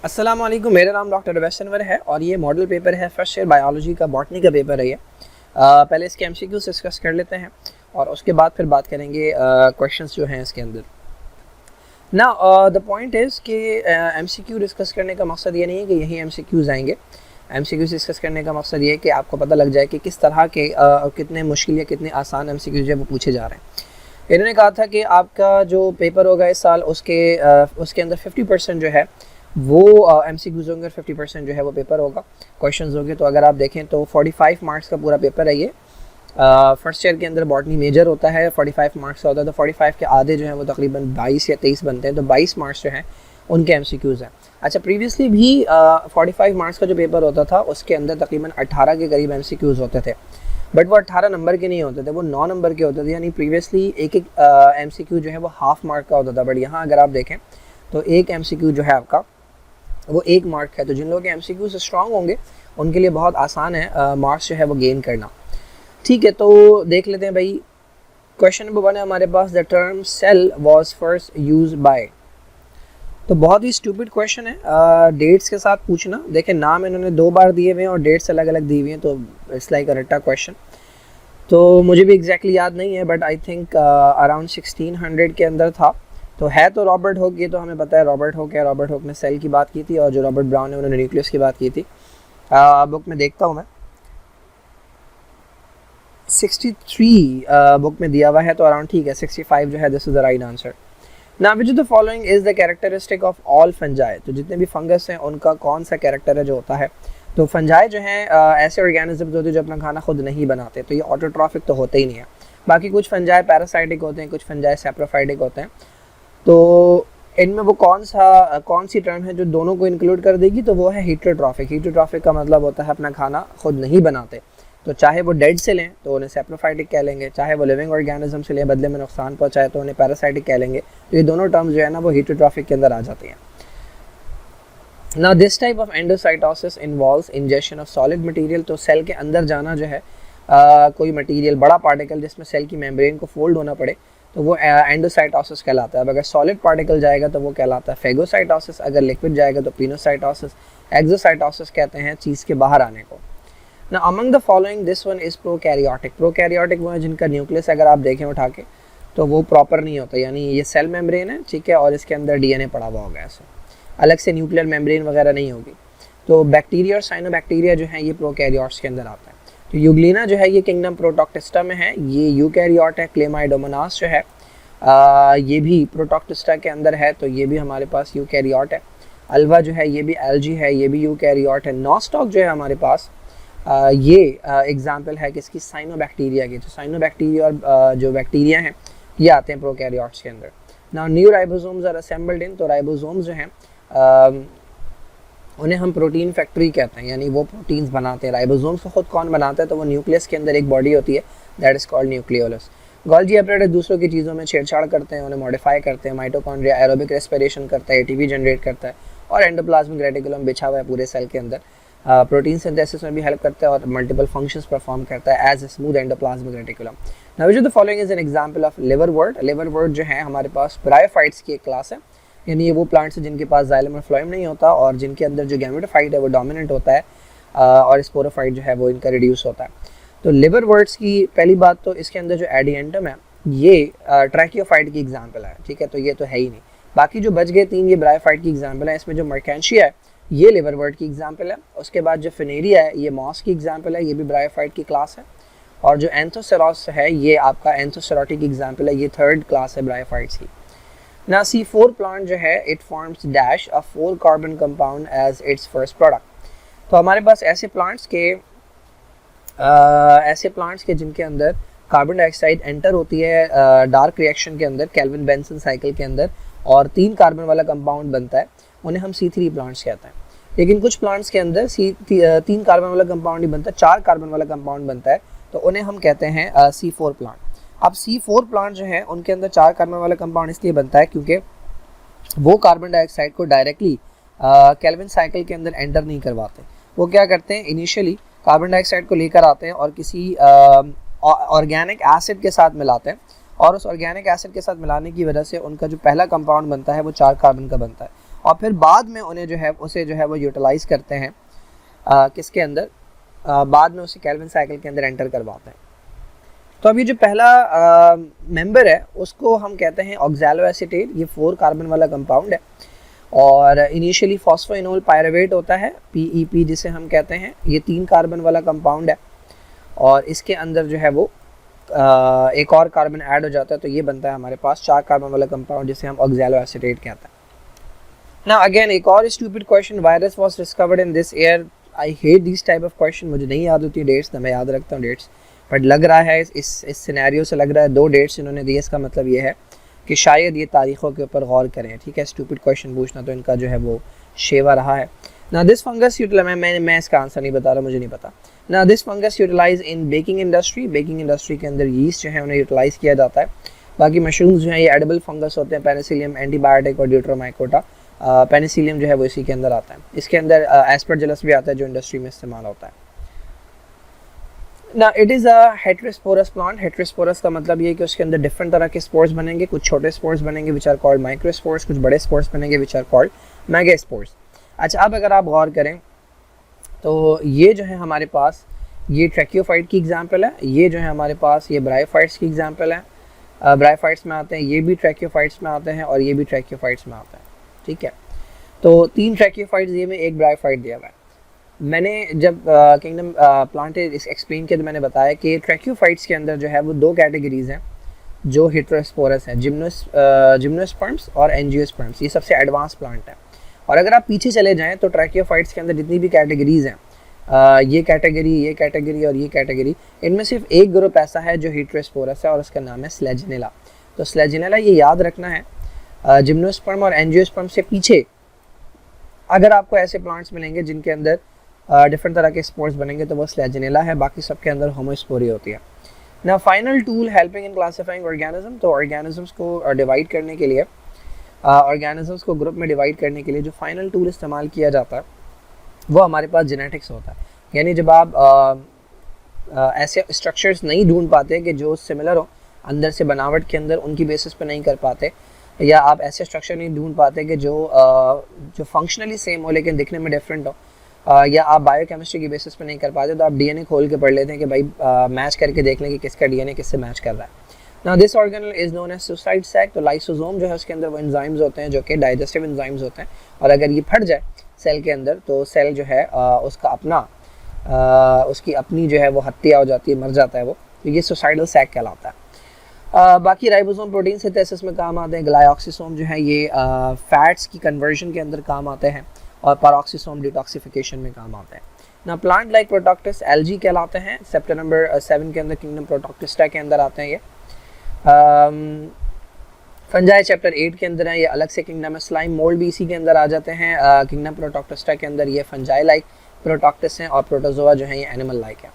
अस्सलाम वालेकुम, मेरा नाम डॉक्टर अवैस अनवर है और ये मॉडल पेपर है फर्स्ट ईयर बायोलॉजी का, बॉटनी का पेपर है ये। पहले इसके एमसीक्यूज डिस्कस कर लेते हैं और उसके बाद फिर बात करेंगे क्वेश्चंस जो हैं इसके अंदर ना। द पॉइंट इज़ कि एमसीक्यू डिस्कस करने का मकसद ये नहीं है कि यही एमसीक्यूज़ आएंगे। एमसीक्यूज़ डिस्कस करने का मकसद ये है कि आपको पता लग जाए कि किस तरह के कितने मुश्किल या कितने आसान एमसीक्यूज़ है वो पूछे जा रहे हैं। इन्होंने कहा था कि आपका जो पेपर होगा इस साल उसके अंदर 50% जो है वो एमसीक्यूज़ होंगे और 50% जो है वो पेपर होगा, क्वेश्चंस होंगे। तो अगर आप देखें तो 45 मार्क्स का पूरा पेपर है ये। फर्स्ट ईयर के अंदर बॉटनी मेजर होता है, 45 मार्क्स का होता है। तो 45 के आधे जो हैं वो तकरीबन 22 या 23 बनते हैं, तो 22 मार्क्स जो हैं उनके एमसीक्यूज़ हैं। अच्छा, प्रीवियसली भी 45 मार्क्स का जो पेपर होता था उसके अंदर तकरीबन 18 के करीब एमसीक्यूज़ होते थे, बट वो 18 नंबर के नहीं होते थे, वो 9 नंबर के होते थे। यानी प्रीवियसली एक एमसीक्यू जो है वो हाफ मार्क का होता था, बट यहाँ अगर आप देखें तो एक एमसीक्यू जो है आपका वो 1 मार्क है। तो जिन लोगों के एमसीक्यू से स्ट्रॉन्ग होंगे उनके लिए बहुत आसान है मार्क्स जो है वो गेन करना। ठीक है, तो देख लेते हैं भाई। क्वेश्चन नंबर 1 है हमारे पास, the term cell was first use by. तो बहुत ही स्टूपिड क्वेश्चन है, डेट्स के साथ पूछना। देखें, नाम इन्होंने 2 बार दिए हुए हैं और डेट्स अलग अलग दी हुई हैं, तो इट्स लाइक अ रट्टा क्वेश्चन। तो मुझे भी एग्जैक्टली याद नहीं है, बट आई थिंक अराउंड 1600 के अंदर था। तो है तो रॉबर्ट हुक, ये तो हमें पता है रॉबर्ट हुक है। रॉबर्ट हुक ने सेल की बात की थी और जो रॉबर्ट ब्राउन है उन्होंने न्यूक्लियस की बात की थी। बुक में देखता हूँ मैं, 63 बुक में दिया हुआ है, तो अराउंड ठीक है 65 जो है, this is the right answer. Now which of the following is the characteristic of all fungi. तो जितने भी फंगस हैं उनका कौन सा कैरेक्टर है जो होता है। तो फंजाई जो हैं ऐसे ऑर्गेनिजम्स होते हैं जो अपना खाना खुद नहीं बनाते, तो ये ऑटोट्रॉफिक तो होते ही नहीं है। बाकी कुछ फंजाई पैरासाइटिक होते हैं, कुछ फंजाई सैप्रोफाइटिक होते हैं। तो इनमें वो कौन सी टर्म है जो दोनों को इंक्लूड कर देगी, तो वो है हीटरोट्रॉफिक। हीटरोट्रॉफिक का मतलब होता है अपना खाना खुद नहीं बनाते। तो चाहे वो डेड से लें तो उन्हें सैप्रोफाइटिक कह लेंगे, चाहे वो लिविंग ऑर्गेनिज्म से लें बदले में नुकसान पहुंचाए तो उन्हें पैरासाइटिक कह लेंगे। तो ये दोनों टर्म्स जो है ना वो हीटरोट्रॉफिक के अंदर आ जाती हैं। Now this type of endocytosis involves ingestion of solid material। तो सेल के अंदर जाना जो है कोई मटेरियल, बड़ा पार्टिकल जिसमें सेल की मेम्ब्रेन को फोल्ड होना पड़े, तो वो एंडोसाइटोसिस कहलाता है। अब अगर सॉलिड पार्टिकल जाएगा तो वो कहलाता है फेगोसाइटोसिस, अगर लिक्विड जाएगा तो पिनोसाइटोसिस। एक्सोसाइटोसिस कहते हैं चीज़ के बाहर आने को। ना among the following this one is prokaryotic. Prokaryotic वो है जिनका न्यूक्लियस अगर आप देखें उठा के तो वो प्रॉपर नहीं होता, यानी ये सेल मेम्ब्रेन है, ठीक है, और इसके अंदर डीएनए पड़ा हुआ होगा, ऐसे अलग से न्यूक्लियर मेम्ब्रेन वगैरह नहीं होगी। तो बैक्टीरिया और साइनोबैक्टीरिया जो है ये प्रोकैरियोट्स के अंदर आता है। तो यूग्लिना जो है ये किंगडम प्रोटोक्टिस्टा में है, ये यूकैरियोट है। क्लेमाइडोमोनास जो है ये भी प्रोटोक्टिस्टा के अंदर है, तो ये भी हमारे पास यूकैरियोट है। अल्वा जो है ये भी एल्जी है, ये भी यूकैरियोट है। नॉस्टॉक जो है हमारे पास ये एग्जाम्पल है किसकी, साइनोबैक्टीरिया की। तो साइनोबैक्टीरिया और जो बैक्टीरिया हैं ये आते हैं प्रोकैरियोट्स के अंदर। Now new ribosomes are assembled in. तो राइबोसोम्स जो हैं उन्हें हम प्रोटीन फैक्ट्री कहते हैं, यानी वो प्रोटीन्स बनाते हैं। राइबोसोम्स को खुद कौन बनाता है, तो वो न्यूक्लियस के अंदर एक बॉडी होती है, that is called nucleolus. Golgi apparatus दूसरों की चीज़ों में छेड़छाड़ करते हैं, उन्हें मॉडिफाई करते हैं। माइटोकॉन्ड्रिया एरोबिक रेस्पिरेशन करता है, एटीपी जनरेट करता है, और एंडोप्लाज्मिक रेटिकुलम बिछा हुआ है पूरे सेल के अंदर, प्रोटीन सिंथेसिस में भी हेल्प करता है और मल्टीपल फंक्शंस परफॉर्म करता है as a smooth endoplasmic reticulum. Now which of the following is an example of liverwort. Liverwort जो है हमारे पास ब्रायोफाइट्स की एक क्लास है, यानी ये वो प्लांट्स हैं जिनके पास जाइलम और फ्लोएम नहीं होता और जिनके अंदर जो गैमेटोफाइट है वो डोमिनेंट होता है और स्पोरोफाइट जो है वो इनका रिड्यूस होता है। तो लिवरवर्ट्स की पहली बात, तो इसके अंदर जो एडिएंटम है ये ट्रैकियोफाइट की एग्जाम्पल है, ठीक है, तो ये तो है ही नहीं। बाकी जो बच गए 3 ये ब्रायोफाइट की एग्जाम्पल है। इसमें जो मर्केंशिया है ये लिवरवर्ट की एग्जाम्पल है। उसके बाद जो फिनेरिया है ये मॉस की एग्जाम्पल है, ये भी ब्रायोफाइट की क्लास है। और जो एंथोसेरोस है ये आपका एंथोसेरोटिक एग्जाम्पल है, ये 3rd क्लास है ब्रायोफाइट्स की। ना C4 प्लांट जो है it forms dash a 4 carbon compound as its first product. तो हमारे पास ऐसे प्लांट्स के जिनके अंदर कार्बन डाइऑक्साइड एंटर होती है डार्क रिएक्शन के अंदर, केल्विन बेंसन साइकिल के अंदर, और 3 कार्बन वाला कंपाउंड बनता है, उन्हें हम C3 प्लांट्स कहते हैं। लेकिन कुछ प्लांट्स के अंदर 3 कार्बन वाला कंपाउंड ही बनता है, 4 कार्बन वाला कंपाउंड बनता है, तो उन्हें हम कहते हैं C4 प्लांट। अब C4 प्लांट जो है उनके अंदर 4 कार्बन वाला कंपाउंड इसलिए बनता है क्योंकि वो कार्बन डाइऑक्साइड को डायरेक्टली केल्विन साइकिल के अंदर एंटर नहीं करवाते। वो क्या करते हैं, इनिशियली कार्बन डाइऑक्साइड को लेकर आते हैं और किसी ऑर्गेनिक एसिड के साथ मिलाते हैं, और उस ऑर्गेनिक एसिड के साथ मिलाने की वजह से उनका जो पहला कंपाउंड बनता है वो 4 कार्बन का बनता है, और फिर बाद में उन्हें जो है उसे जो है वो यूटिलाइज़ करते हैं किसके अंदर, बाद में उसे केल्विन साइकिल के अंदर एंटर करवाते हैं। तो अब ये जो पहला मेंबर है उसको हम कहते हैं ऑक्सैलोएसीटेट। ये 4 कार्बन वाला कंपाउंड है और इनिशियली फॉस्फोइनोल पायरुवेट होता है, PEP जिसे हम कहते हैं। ये 3 कार्बन वाला कंपाउंड है और इसके अंदर जो है वो एक और कार्बन ऐड हो जाता है, तो ये बनता है हमारे पास 4 कार्बन वाला कंपाउंड जिसे हम ऑक्सैलोएसीटेट कहते हैं। नाउ अगेन एक और stupid question, virus was discovered in this year. I hate this type of question, मुझे नहीं याद होती डेट्स, ना मैं याद रखता हूँ डेट्स, बट लग रहा है इस सिनेरियो से लग रहा है 2 डेट्स इन्होंने दी। इसका मतलब ये है कि शायद ये तारीखों के ऊपर गौर करें। ठीक है, स्टूपिड क्वेश्चन पूछना तो इनका जो है वो शेवा रहा है ना। दिस फंगस मैं इसका आंसर नहीं बता रहा, मुझे नहीं पता ना। This fungus utilize in baking industry. Baking industry के अंदर यीस्ट जो है उन्हें यूटिलाइज किया जाता है। बाकी मशरूम्स जो है ये एडिबल फंगस होते हैं, पेनिसिलियम, एंटीबायोटिक और ड्यूट्रोमाइकोटा। पेनिसिलियम जो है वो इसी के अंदर आता है। इसके अंदर एस्परजिलस भी आता है जो इंडस्ट्री में इस्तेमाल होता है ना। It is a heterosporous plant. Heterosporous का मतलब ये है कि उसके अंदर डिफरेंट तरह के स्पोर्स बनेंगे। कुछ छोटे स्पोर्स बनेंगे विच आर कॉल्ड माइक्रोस्पोर्स, कुछ बड़े स्पोर्स बनेंगे विच आर कॉल्ड मेगास्पोर्स। अच्छा, अब अगर आप गौर करें तो ये जो है हमारे पास ये ट्रैकियोफाइट की एग्जांपल है, ये जो है हमारे पास ये ब्रायोफाइट्स की एग्जांपल है। ब्रायोफाइट्स में आते हैं, ये भी ट्रैकियोफाइट्स में आते हैं और ये भी ट्रैकियोफाइट्स में आते हैं। ठीक है, तो 3 ट्रैकियोफाइट्स ये में 1 ब्रायोफाइट दिया हुआ है। मैंने जब किंगडम प्लांट एक्सप्लेन किया तो मैंने बताया कि ट्रैकियोफाइट्स के अंदर जो है वो 2 कैटेगरीज हैं जो हेटेरोस्पोरस हैं, जिम्नोस्पर्म्स और एंजियोस्पर्म्स। ये सबसे एडवांस प्लांट है। और अगर आप पीछे चले जाएं तो ट्रैकियोफाइट्स के अंदर जितनी भी कैटेगरीज हैं, ये कैटेगरी और ये कैटेगरी, इनमें सिर्फ एक ग्रुप ऐसा है जो हेटेरोस्पोरस है और उसका नाम है स्लेजिनेला। तो स्लेजिनेला ये याद रखना है, जिम्नोस्पर्म और एंजियोस्पर्म से पीछे अगर आपको ऐसे प्लांट्स मिलेंगे जिनके अंदर डिफरेंट तरह के स्पोर्स बनेंगे तो वो स्लेजिनेला है, बाकी सबके अंदर होमोस्पोरी होती है ना। Final tool helping in classifying organism. तो ऑर्गेनिजम्स को डिवाइड करने के लिए, ऑर्गेनिजम्स को ग्रुप में डिवाइड करने के लिए जो फाइनल टूल इस्तेमाल किया जाता है वो हमारे पास जेनेटिक्स होता है। यानी जब आप ऐसे स्ट्रक्चर्स नहीं ढूंढ पाते कि जो सिमिलर हो अंदर से बनावट के अंदर, उनकी बेसिस पे नहीं कर पाते, या आप ऐसे स्ट्रक्चर नहीं ढूंढ पाते कि जो फंक्शनली सेम हो लेकिन दिखने में डिफरेंट हो, या आप बायोकेमिस्ट्री की बेसिस पे नहीं कर पाते, तो आप डीएनए खोल के पढ़ लेते हैं कि भाई मैच करके देख लें कि किसका डीएनए किससे मैच कर रहा है। Now this organelle is known as suicide sac. तो लाइसोसोम जो है उसके अंदर वो एंजाइम्स होते हैं जो कि डाइजेस्टिव एंजाइम्स होते हैं, और अगर ये फट जाए सेल के अंदर तो सेल जो है उसका अपना उसकी अपनी जो है वो हत्या हो जाती है, मर जाता है वो, तो ये सुसाइडल सैक कहलाता है। बाकी राइबोसोम प्रोटीन सिंथेसिस में काम आते हैं। ग्लाइऑक्सिसोम जो है ये फैट्स की कन्वर्जन के अंदर काम आते हैं, और पैरोक्सिसोम डिटॉक्सिफिकेशन में काम आते हैं ना। प्लांट लाइक प्रोटॉक्टिस एल्गी कहलाते हैं। चैप्टर नंबर 7 के अंदर किंगडम प्रोटॉक्टिस्टा के अंदर आते हैं ये। फंजाई चैप्टर 8 के अंदर है, ये अलग से किंगडम है। स्लाइम मोल्ड भी इसी के अंदर आ जाते हैं किंगडम प्रोटॉक्टिस्टा के अंदर। ये फंजाई लाइक प्रोटॉक्टिस हैं, और प्रोटोजोआ जो है ये एनिमल लाइक है।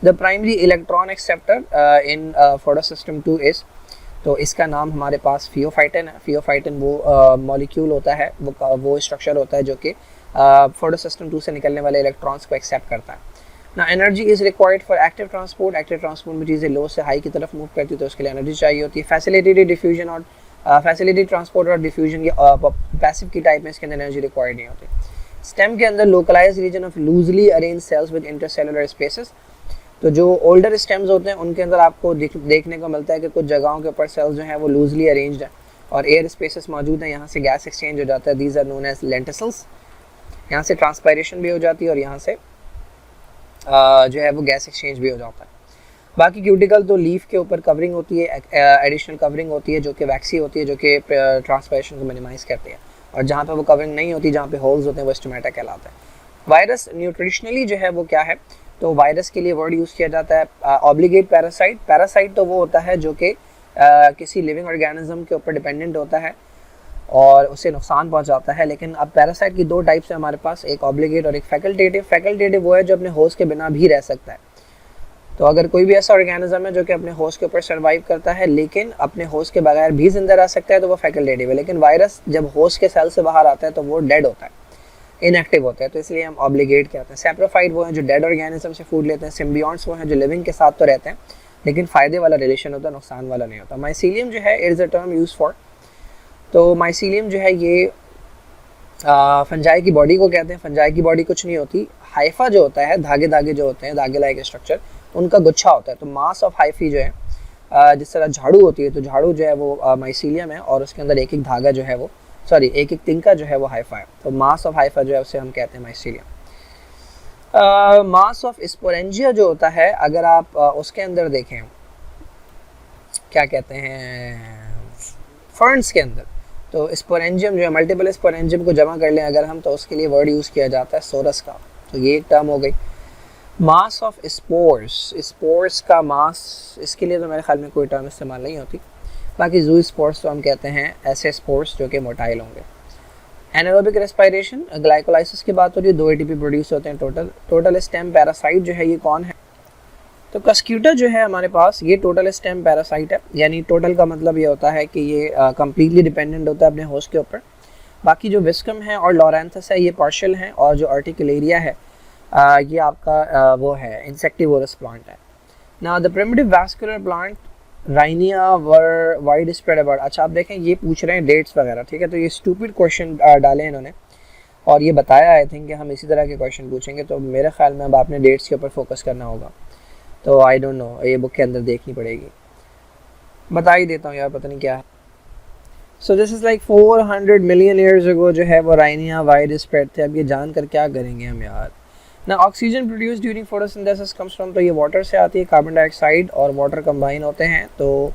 The primary electron acceptor in photosystem 2 is, तो इसका नाम हमारे पास फियोफाइटिन है। फियोफाइटिन वो मॉलिक्यूल होता है, वो स्ट्रक्चर होता है जो कि फोटोसिस्टम 2 से निकलने वाले इलेक्ट्रॉन्स को एक्सेप्ट करता है ना। Energy is required for active transport. Active transport में चीज़ें लो से हाई की तरफ मूव करती है तो उसके लिए एनर्जी चाहिए होती है। फैसिलिटेटेड डिफ्यूजन और फैसिलिटी ट्रांसपोर्ट और डिफ्यूजन की पैसिव की टाइप में इसके अंदर एनर्जी रिक्वायर्ड नहीं होती। स्टेम के अंदर localize region of loosely arrange cells with intercellular spaces. तो जो ओल्डर स्टेम्स होते हैं उनके अंदर आपको देखने को मिलता है कि कुछ जगहों के ऊपर सेल्स जो हैं वो लूजली अरेंज्ड है और एयर स्पेसेस मौजूद हैं, यहाँ से गैस एक्सचेंज हो जाता है। These are known as lenticels. यहाँ से ट्रांसपायरेशन भी हो जाती है और यहाँ से जो है वो गैस एक्सचेंज भी हो जाता है। बाकी क्यूटिकल तो लीफ के ऊपर कवरिंग होती है, एडिशनल कवरिंग होती है जो कि वैक्सी होती है, जो कि ट्रांसपायरेशन को मिनिमाइज करती है, और जहाँ पे वो कवरिंग नहीं होती, जहाँ पे होल्स होते हैं, वो स्टोमेटा कहलाता है। वायरस न्यूट्रिशनली जो है वो क्या है, तो वायरस के लिए वर्ड यूज़ किया जाता है ऑब्लिगेट पैरासाइट। पैरासाइट तो वो होता है जो कि किसी लिविंग ऑर्गेनिज्म के ऊपर डिपेंडेंट होता है और उसे नुकसान पहुंचाता है। लेकिन अब पैरासाइट की 2 टाइप्स है हमारे पास, एक ऑब्लिगेट और एक फैकल्टेटिव। फैकल्टेटिव वो है जो अपने होस्ट के बिना भी रह सकता है। तो अगर कोई भी ऐसा ऑर्गेनिज्म है जो कि अपने होस्ट के ऊपर सर्वाइव करता है लेकिन अपने होस्ट के बगैर भी जिंदा रह सकता है तो वो फैकल्टेटिव है। लेकिन वायरस जब होस्ट के सेल से बाहर आता है तो वो डेड होता है, इनएक्टिव होता है, तो इसलिए हम ऑब्लिगेट कहते हैं। सैप्रोफाइट वो हैं जो डेड ऑर्गेनिज्म से फूड लेते हैं। सिम्बियोट्स वो हैं जो लिविंग के साथ तो रहते हैं लेकिन फ़ायदे वाला रिलेशन होता है, नुकसान वाला नहीं होता। माइसीलियम जो है it is a term use for, तो माइसीलियम जो है ये फंजाई की बॉडी को कहते हैं। फंजाई की बॉडी कुछ नहीं होती, हाइफा जो होता है, धागे धागे जो होते हैं, धागे लाइक स्ट्रक्चर, उनका गुच्छा होता है। तो मास ऑफ हाइफी जो है, जिस तरह झाड़ू होती है, तो झाड़ू जो है वो माइसीलियम है और उसके अंदर एक एक धागा जो है वो, सॉरी एक एक तिनका जो है वो हाइफा है। तो मास ऑफ हाइफा जो है उसे हम कहते हैं माइसीलियम। मास ऑफ स्पोरेंजिया जो होता है, अगर आप उसके अंदर देखें, क्या कहते हैं, फर्न्स के अंदर, तो स्पोरेंजियम जो है, मल्टीपल स्पोरेंजियम को जमा कर लें अगर हम, तो उसके लिए वर्ड यूज़ किया जाता है सोरस का। तो ये एक टर्म हो गई। मास ऑफ स्पोर्स, स्पोर्स का मास, इसके लिए तो मेरे ख्याल में कोई टर्म इस्तेमाल नहीं होती। बाकी जू स्पोर्स तो हम कहते हैं ऐसे स्पोर्स जो कि मोटाइल होंगे। एनारोबिक रेस्पिरेशन, ग्लाइकोलाइसिस की बात हो रही है, 2 एटीपी प्रोड्यूस होते हैं टोटल स्टेम पैरासाइट जो है ये कौन है, तो कस्क्यूटा जो है हमारे पास, ये टोटल स्टेम पैरासाइट है। यानी टोटल का मतलब ये होता है कि ये कम्प्लीटली डिपेंडेंट होता है अपने होस्ट के ऊपर। बाकी जो विस्कम है और लॉरेंथस है ये पार्शियल हैं, और जो आर्टिकुलेरिया है ये आपका वो है इंसेक्टिवोरस प्लांट है। Now the primitive vascular plant Rhynia were wide spread about. अच्छा आप देखें ये पूछ रहे हैं डेट्स वगैरह, ठीक है, तो ये स्टूपिड क्वेश्चन डाले इन्होंने और ये बताया आई थिंक कि हम इसी तरह के क्वेश्चन पूछेंगे, तो मेरे ख्याल में अब आपने डेट्स के ऊपर फोकस करना होगा। तो आई डोंट नो, ये बुक के अंदर देखनी पड़ेगी, बता ही देता हूँ यार, पता नहीं क्या है। So this is like 400 million years ago जो है वो राइनिया वाइड स्प्रेड थे। अब ये जानकर क्या करेंगे हम यार। ना oxygen produce during photosynthesis comes from, तो ये वाटर से आती है, कार्बन डाइऑक्साइड और वाटर कंबाइन होते हैं तो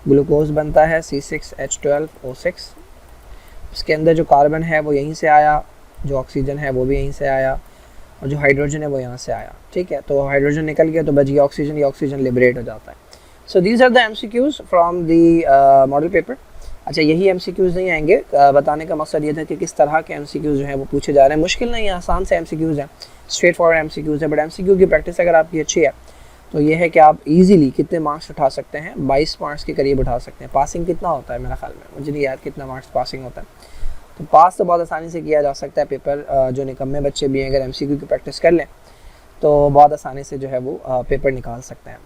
ग्लूकोज बनता है C6H12O6। उसके अंदर जो कार्बन है वो यहीं से आया, जो ऑक्सीजन है वो भी यहीं से आया, और जो हाइड्रोजन है वो यहाँ से आया, ठीक है। तो हाइड्रोजन निकल गया तो बच गया ऑक्सीजन, ये ऑक्सीजन लिबरेट हो जाता है। So these are the MCQs from the model paper. अच्छा यही MCQs नहीं आएंगे, बताने का मकसद ये था कि किस तरह के MCQs जो हैं वो पूछे जा रहे हैं। मुश्किल नहीं है, आसान से MCQs हैं, स्ट्रेट फॉरवर्ड MCQs है, बट MCQ की प्रैक्टिस अगर आपकी अच्छी है तो ये है कि आप इजीली कितने मार्क्स उठा सकते हैं, 22 मार्क्स के करीब उठा सकते हैं। पासिंग कितना होता है मेरा ख्याल में, मुझे नहीं याद कितना मार्क्स पासिंग होता है, तो पास तो बहुत आसानी से किया जा सकता है पेपर। जो निकम्मे बच्चे भी हैं अगर MCQ की प्रैक्टिस कर लें तो बहुत आसानी से जो है वो पेपर निकाल सकते हैं।